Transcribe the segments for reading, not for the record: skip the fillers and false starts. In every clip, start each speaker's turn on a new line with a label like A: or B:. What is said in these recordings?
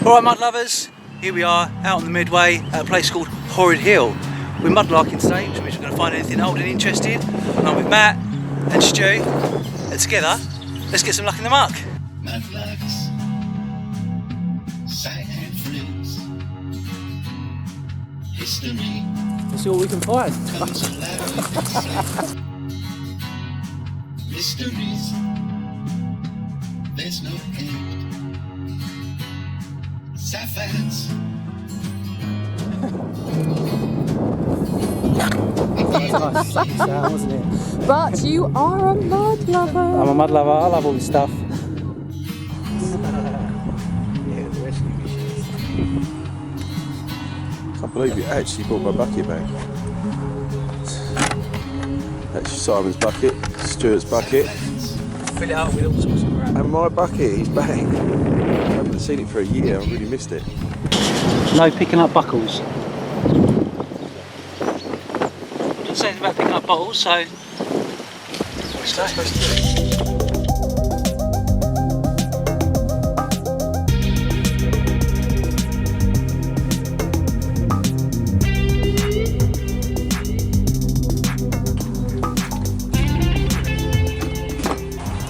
A: Alright mud lovers, here we are out on the midway at a place called Horrid Hill. We're mudlarking today, which means we're going to find anything old and interesting. And I'm with Matt and Stu, and together, let's get some luck in the muck.
B: Mudlarks, silent flutes, history.
A: Let's see what we can find.
B: Mysteries, there's no end. Sapphires.
A: Nice sound, wasn't it?
C: But you are a mud lover.
A: I'm a mud lover, I love all this stuff.
D: I can't believe you actually brought my bucket back. That's Simon's bucket, Stuart's bucket.
A: Fill it up with all sorts of crap.
D: And my bucket, he's back. I haven't seen it for a year, I really missed it.
A: No picking up buckles. Didn't say anything about picking up bottles, so what's that supposed to do?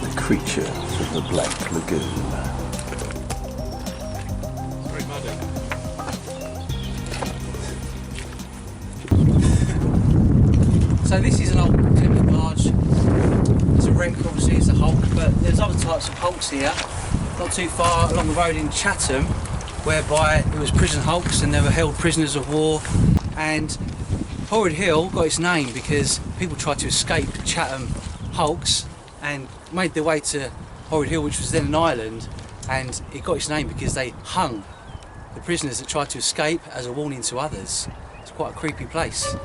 D: The creatures of the Black Lagoon.
A: Very muddy. So this is an old timber barge. It's a wreck, obviously it's a hulk, but there's other types of hulks here. Not too far along the road in Chatham, whereby it was prison hulks and they were held prisoners of war. And Horrid Hill got its name because people tried to escape Chatham hulks and made their way to Horrid Hill, which was then an island, and it got its name because they hung the prisoners that tried to escape as a warning to others. It's quite a creepy place.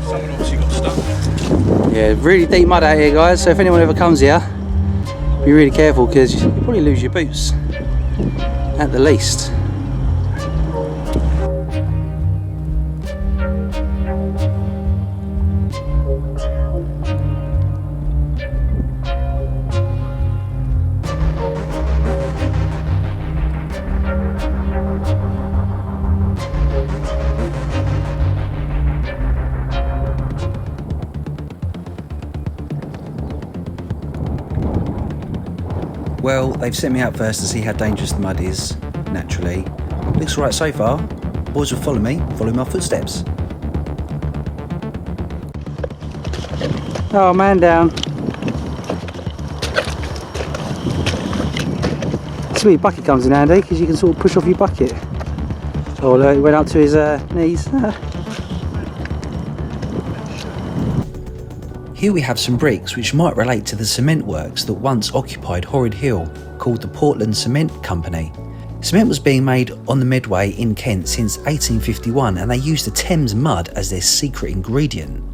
D: Someone obviously got stuck.
A: Yeah, really deep mud out here, guys, so if anyone ever comes here, be really careful because you'll probably lose your boots at the least. Well, they've sent me out first to see how dangerous the mud is, naturally. Looks alright so far. Boys will follow me, follow my footsteps. Oh, man down. That's where your bucket comes in handy, because you can sort of push off your bucket. Oh, look, it went up to his knees. Here we have some bricks which might relate to the cement works that once occupied Horrid Hill, called the Portland Cement Company. Cement was being made on the Medway in Kent since 1851 and they used the Thames mud as their secret ingredient.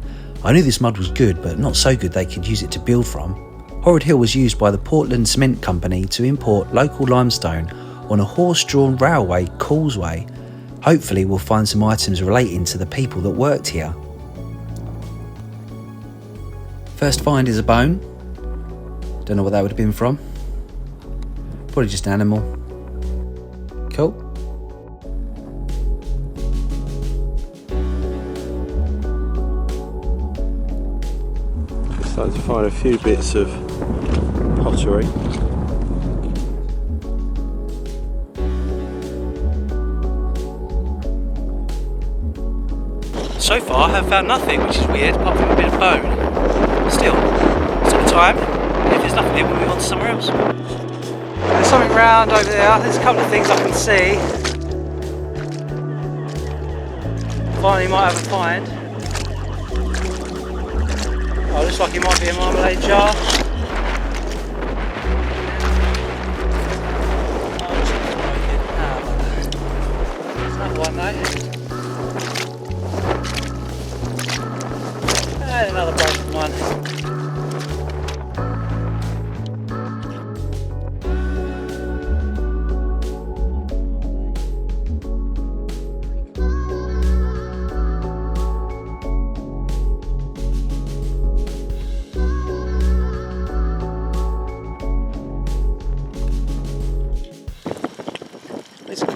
A: I knew this mud was good, but not so good they could use it to build from. Horrid Hill was used by the Portland Cement Company to import local limestone on a horse-drawn railway causeway. Hopefully we'll find some items relating to the people that worked here. First find is a bone. Don't know what that would have been from. Probably just an animal. Cool.
D: Just starting to find a few bits of pottery.
A: So far I have found nothing, which is weird, apart from a bit of bone. Still, it's got time. If there's nothing here, we'll move on to somewhere else. There's something round over there. There's a couple of things I can see. Finally might have a find. Oh, looks like it might be a marmalade jar. Oh, looks like it's broken. There's another one though. And another broken one.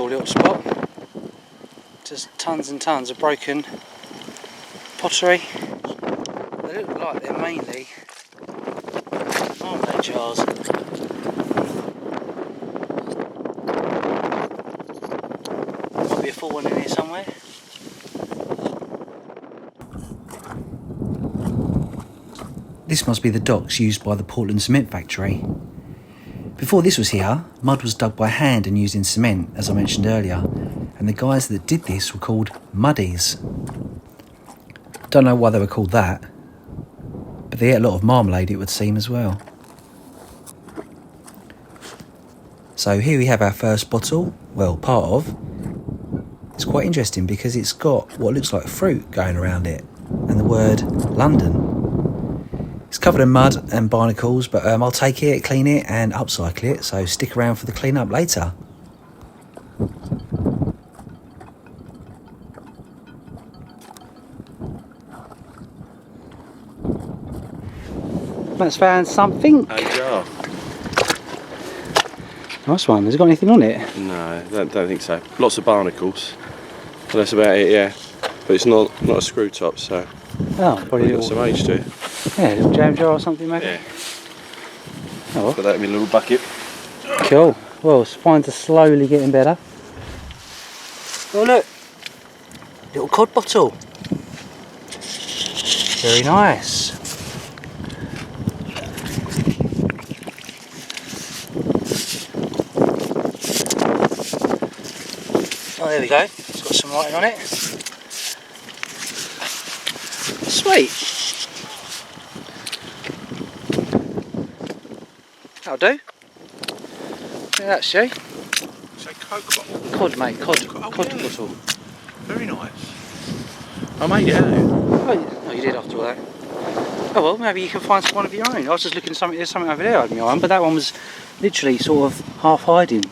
A: cool little spot. Just tons and tons of broken pottery. They look like they're mainly marmalade jars. Might be a full one in here somewhere. This must be the docks used by the Portland cement factory. Before this was here, mud was dug by hand and used in cement, as I mentioned earlier, and the guys that did this were called muddies. Don't know why they were called that, but they ate a lot of marmalade, it would seem, as well. So here we have our first bottle, well, part of. It's quite interesting because it's got what looks like fruit going around it, and the word London. It's covered in mud and barnacles, but I'll take it, clean it and upcycle it, so stick around for the clean up later. Matt's found something.
D: A jar.
A: Nice one. Has it got anything on it?
D: No, don't think so. Lots of barnacles. But that's about it, yeah. But it's not a screw top, so
A: Oh, probably
D: got some age to it.
A: Yeah, a little jam jar or something maybe?
D: Yeah.
A: Oh,
D: Put that in my little bucket.
A: cool. Well, finds are slowly getting better. Oh look, little cod bottle. Very nice. Oh, there we go. It's got some writing on it. Sweet. That'll do. Look at that, Stu.
D: Say Coke bottle.
A: Cod, mate. Cod.
D: Oh,
A: Cod
D: yeah.
A: bottle.
D: Very nice. I made it out.
A: Oh, you did after all that. Oh well, maybe you can find one of your own. I was just looking at something. There's something over there I had my eye on, but that one was literally sort of half hiding.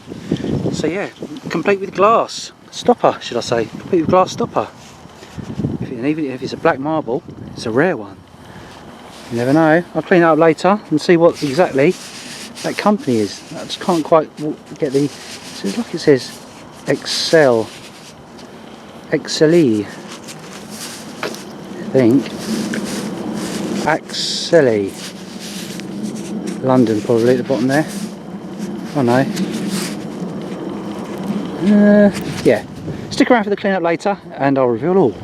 A: So yeah, complete with glass stopper, should I say? Complete with glass stopper. And even if it's a black marble, it's a rare one. You never know. I'll clean it up later and see what exactly that company is. I just can't quite get the. It's like it says Excel. Exceli. I think. Axeli. London probably at the bottom there. Oh no. Yeah. Stick around for the clean up later and I'll reveal all.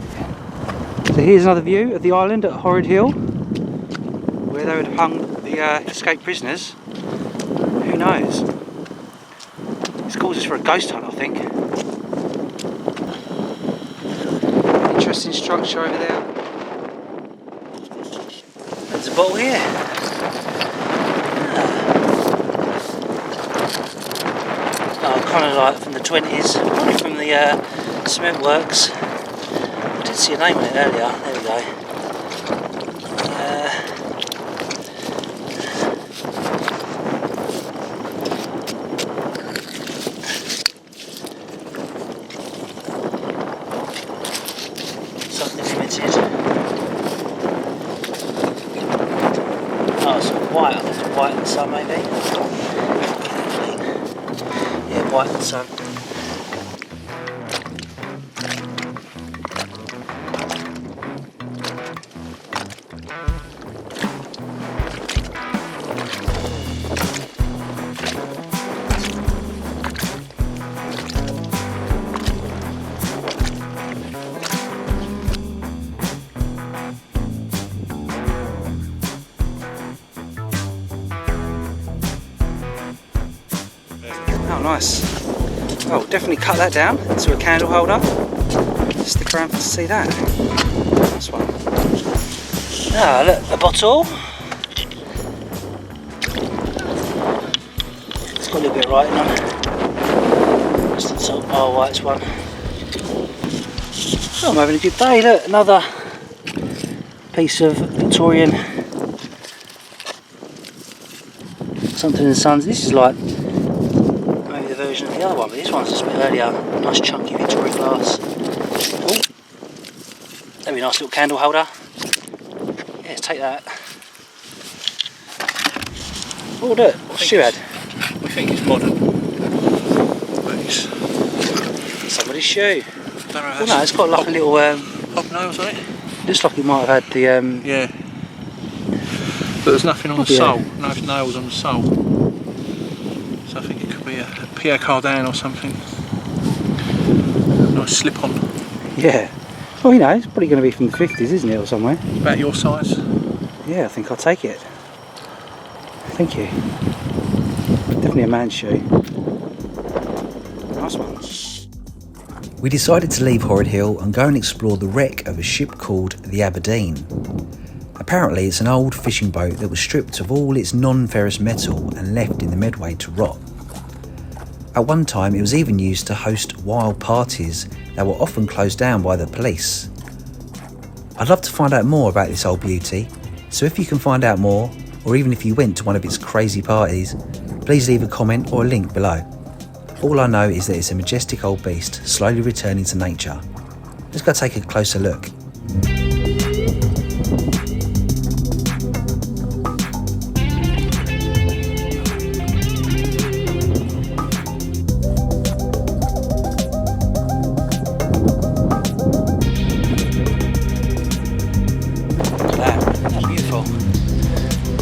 A: So here's another view of the island at Horrid Hill, where they would have hung the escaped prisoners. Who knows? This calls us for a ghost hunt, I think. Interesting structure over there. There's a bottle here. Oh, kind of like from the 20s, probably from the cement works. I did see a name on it earlier. There we go. Something limited. Oh, it's white. I think it's white in the sun, maybe. Yeah, white in the sun. Oh, nice. Oh, definitely cut that down into a candle holder. Stick around to see that. Nice one. Ah, look, a bottle. It's got a little bit of writing on it. Just the top bar white's one. Oh, I'm having a good day. Look, another piece of Victorian something and sons. This is like version of the other one, but this one's just a bit earlier. Nice chunky Victorian glass. Oh, that'd be a nice little candle holder. Yeah, let's take that. Oh, look, what's Stu had?
D: We think it's modern. But it's
A: somebody's shoe.
E: Don't know.
A: Well, no, it's got like a little.
E: Hobnails on it.
A: Looks like it might have had the.
E: Yeah. But there's nothing on the sole. No nails on the sole. So I think it could be a Pierre Cardin or something. Nice slip on.
A: Yeah. Well, you know, it's probably going to be from the 50s, isn't it, or somewhere?
E: About your size.
A: Yeah, I think I'll take it. Thank you. Definitely a man's shoe. Nice one.
F: We decided to leave Horrid Hill and go and explore the wreck of a ship called the Aberdeen. Apparently it's an old fishing boat that was stripped of all its non-ferrous metal and left in the Medway to rot. At one time it was even used to host wild parties that were often closed down by the police. I'd love to find out more about this old beauty, so if you can find out more, or even if you went to one of its crazy parties, please leave a comment or a link below. All I know is that it's a majestic old beast slowly returning to nature. Let's go take a closer look.
A: That's beautiful.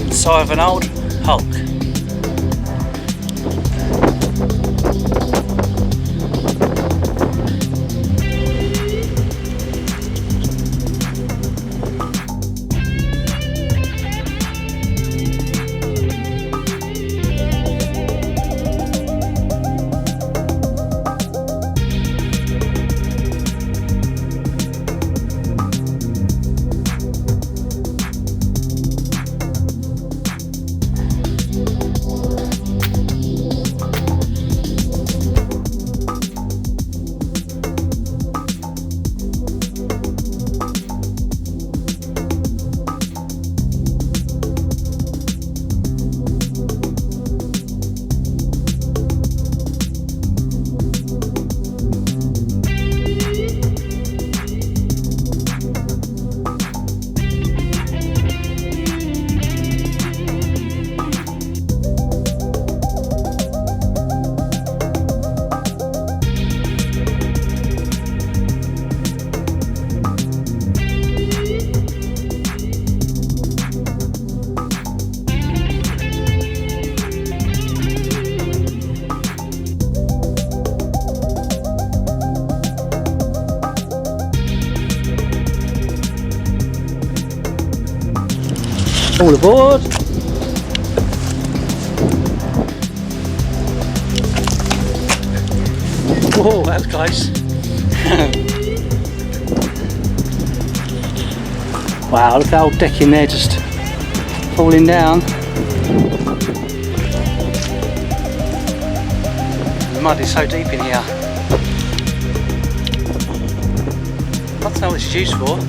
A: Inside of an old hulk. All aboard! Whoa, that was close. Wow, look at that old deck in there just falling down. The mud is so deep in here. I'd love to know what it's used for.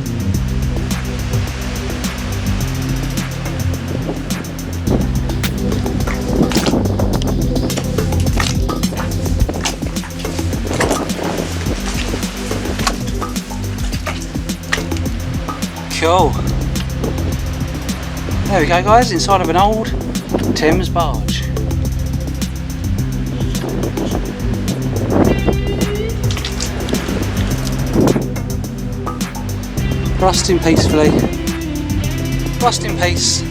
A: Cool. There we go guys, inside of an old Thames barge. Rusting peacefully. Rust in peace.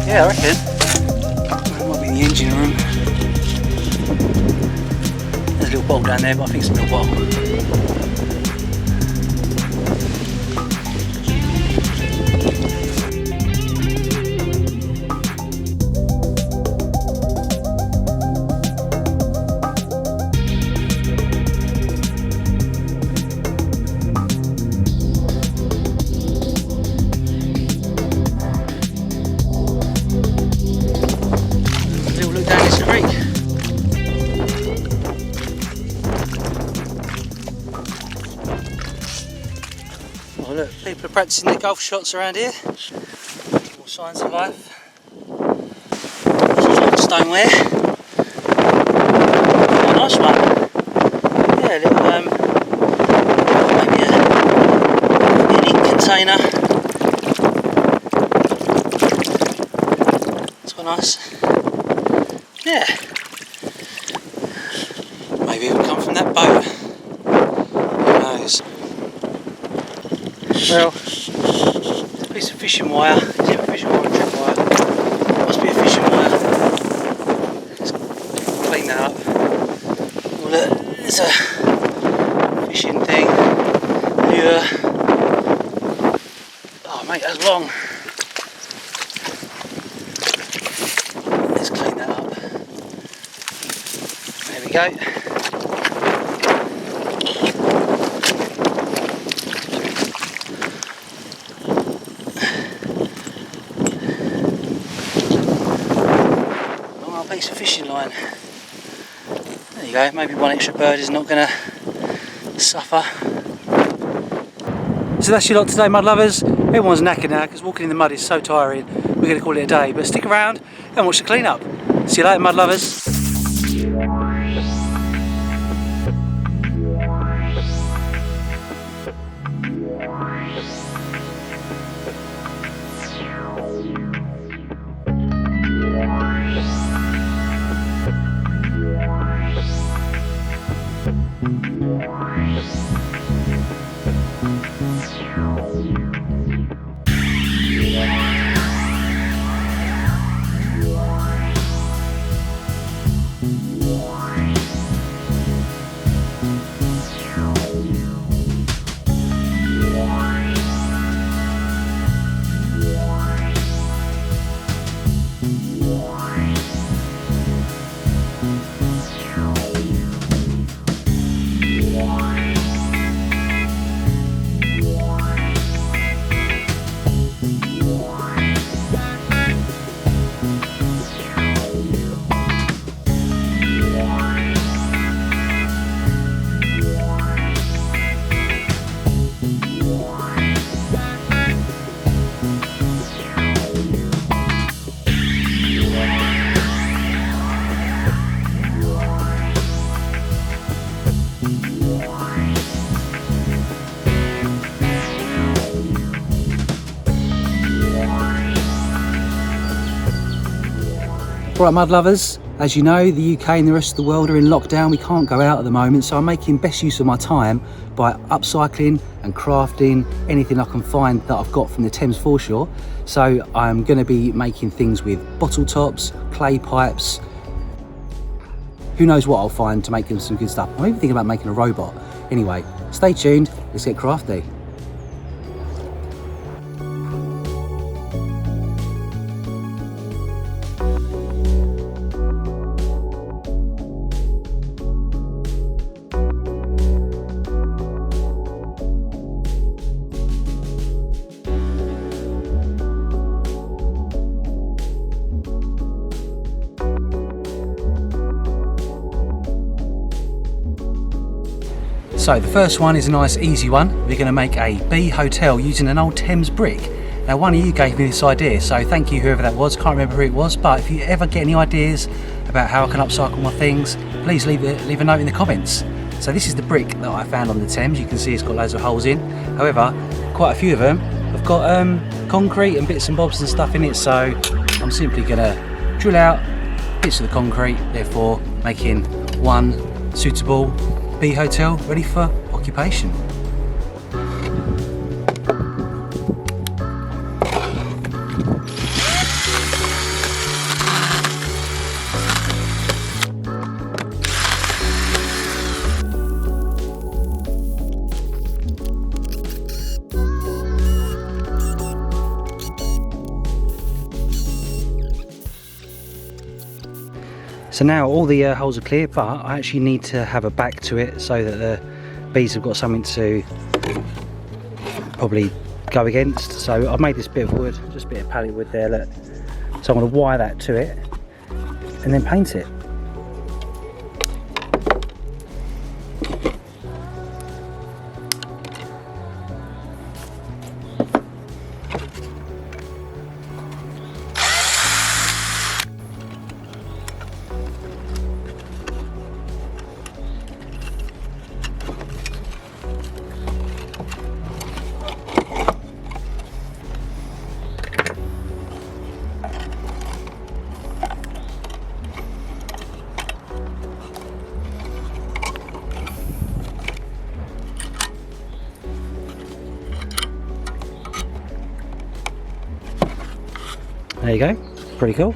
A: Yeah, I reckon. That might be the engine room. There's a little bottle down there, but I think it's a little bottle. Oh look, people are practicing their golf shots around here. More signs of life. Stoneware. Oh, nice one. Yeah, a little maybe an ink container. It's quite nice. Yeah. wire. Is it a fishing wire or a trip wire? Must be a fishing wire. Let's clean that up. Oh look, there's a fishing thing. Lure. Oh mate, that's long. Let's clean that up. There we go. Piece of fishing line. There you go, maybe one extra bird is not going to suffer. So that's your lot today, mud lovers. Everyone's knackered now because walking in the mud is so tiring. We're going to call it a day, but stick around and watch the clean up. See you later, mud lovers. Right, mud lovers, as you know, the UK and the rest of the world are in lockdown. We can't go out at the moment, so I'm making best use of my time by upcycling and crafting anything I can find that I've got from the Thames foreshore. So I'm going to be making things with bottle tops, clay pipes. Who knows what I'll find to make them some good stuff. I'm even thinking about making a robot. Anyway, stay tuned, let's get crafty. So the first one is a nice easy one. We're going to make a bee hotel using an old Thames brick. Now one of you gave me this idea, so thank you whoever that was. Can't remember who it was, but if you ever get any ideas about how I can upcycle my things, please leave a note in the comments. So this is the brick that I found on the Thames. You can see it's got loads of holes in. However, quite a few of them have got concrete and bits and bobs and stuff in it, so I'm simply going to drill out bits of the concrete, therefore making one suitable bee hotel ready for occupation. So now all the holes are clear, but I actually need to have a back to it so that the bees have got something to probably go against. So I've made this bit of wood, just a bit of pallet wood there, look. So I'm going to wire that to it and then paint it.
F: There you go, pretty cool.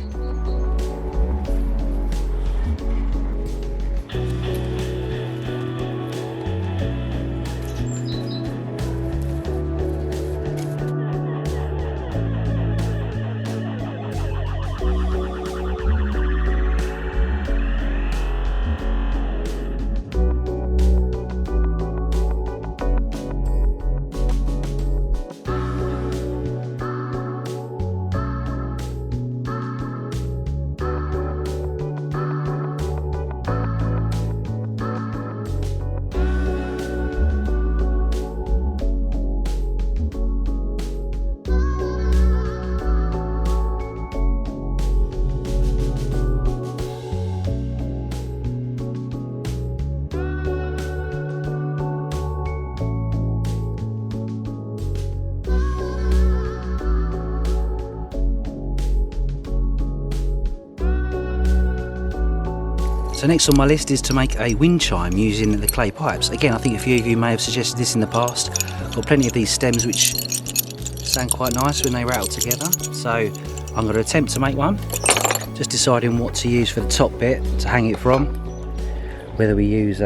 F: So next on my list is to make a wind chime using the clay pipes. Again, I think a few of you may have suggested this in the past. Got plenty of these stems which sound quite nice when they rattle together. So I'm going to attempt to make one. Just deciding what to use for the top bit to hang it from. Whether we use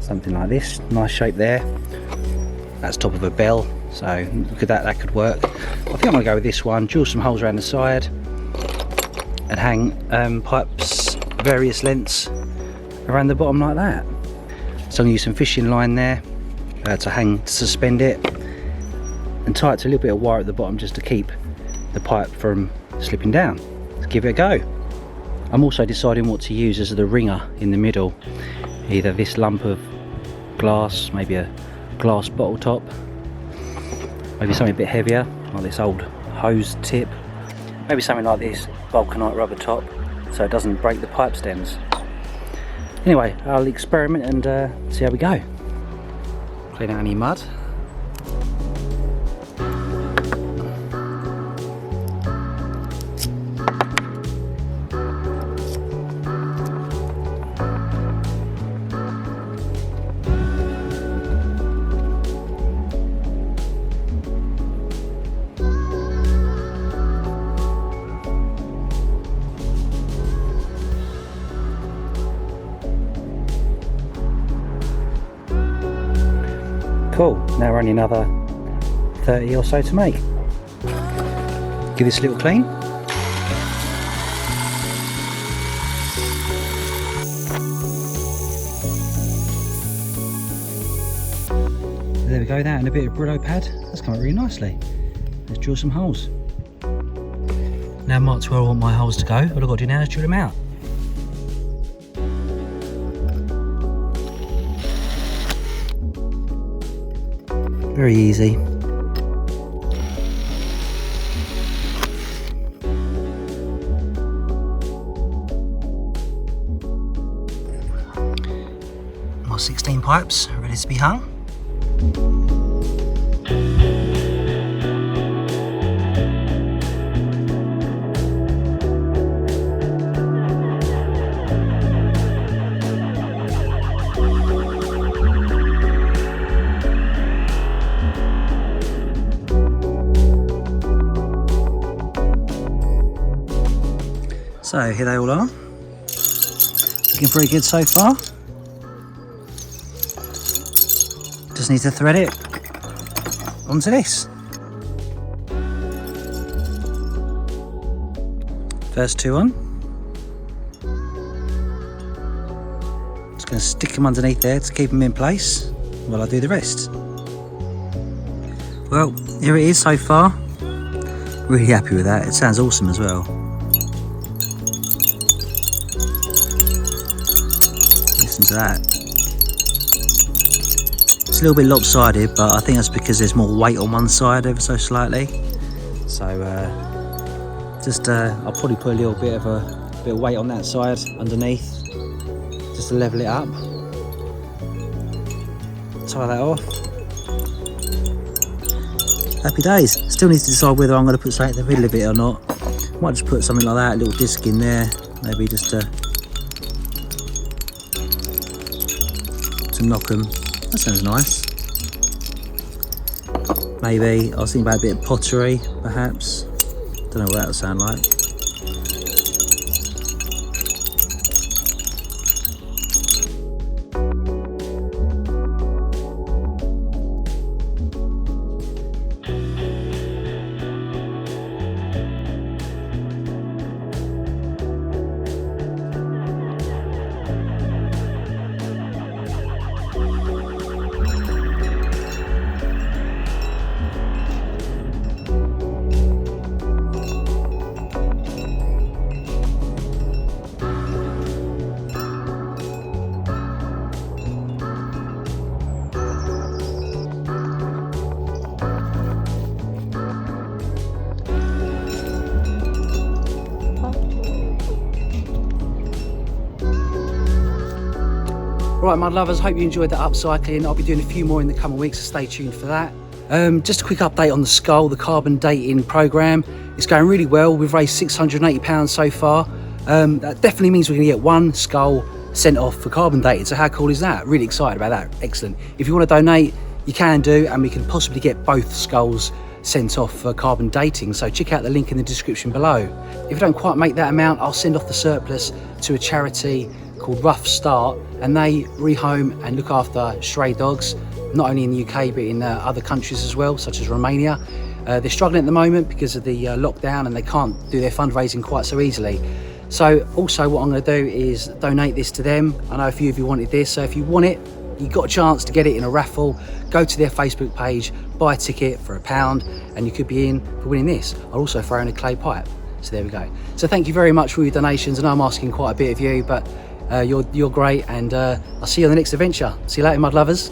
F: something like this, nice shape there. That's top of a bell, so look at that, that could work. I think I'm going to go with this one, drill some holes around the side and hang pipes various lengths around the bottom like that. So I'm going to use some fishing line there to suspend it, and tie it to a little bit of wire at the bottom just to keep the pipe from slipping down. Let's give it a go. I'm also deciding what to use as the ringer in the middle. Either this lump of glass, maybe a glass bottle top, maybe something a bit heavier like this old hose tip, maybe something like this vulcanite rubber top so it doesn't break the pipe stems. Anyway, I'll experiment and see how we go. Clean out any mud. Cool, now we're only another 30 or so to make. Give this a little clean. There we go, that and a bit of Brillo pad. That's come out really nicely. Let's drill some holes. Now marked to where I want my holes to go. All I've got to do now is drill them out. Very easy. More 16 pipes ready to be hung. So here they all are, looking pretty good so far. Just need to thread it onto this. First two on. Just going to stick them underneath there to keep them in place while I do the rest. Well, here it is so far. Really happy with that, it sounds awesome as well. Listen to that. It's a little bit lopsided, but I think that's because there's more weight on one side ever so slightly. So I'll probably put a little bit of weight on that side underneath, just to level it up. Tie that off. Happy days. Still need to decide whether I'm going to put something in the middle of it or not. Might just put something like that, a little disc in there, maybe just to knock them. That sounds nice. Maybe I was thinking about a bit of pottery, perhaps. Don't know what that would sound like.
A: Right, mud lovers, hope you enjoyed that upcycling. I'll be doing a few more in the coming weeks, so stay tuned for that. Just a quick update on the skull, the carbon dating program. It's going really well. We've raised £680 so far. That definitely means we're going to get one skull sent off for carbon dated. So how cool is that? Really excited about that. Excellent. If you want to donate, you can do, and we can possibly get both skulls sent off for carbon dating. So check out the link in the description below. If you don't quite make that amount, I'll send off the surplus to a charity called Ruff Start, and they rehome and look after stray dogs, not only in the UK but in other countries as well, such as Romania. They're struggling at the moment because of the lockdown, and they can't do their fundraising quite so easily. So also what I'm going to do is donate this to them. I know a few of you wanted this, so if you want it, you've got a chance to get it in a raffle. Go to their Facebook page, buy a ticket for £1, and you could be in for winning this. I'll also throw in a clay pipe. So there we go. So thank you very much for your donations. I know I'm asking quite a bit of you, but you're great, and I'll see you on the next adventure. See you later, mud lovers.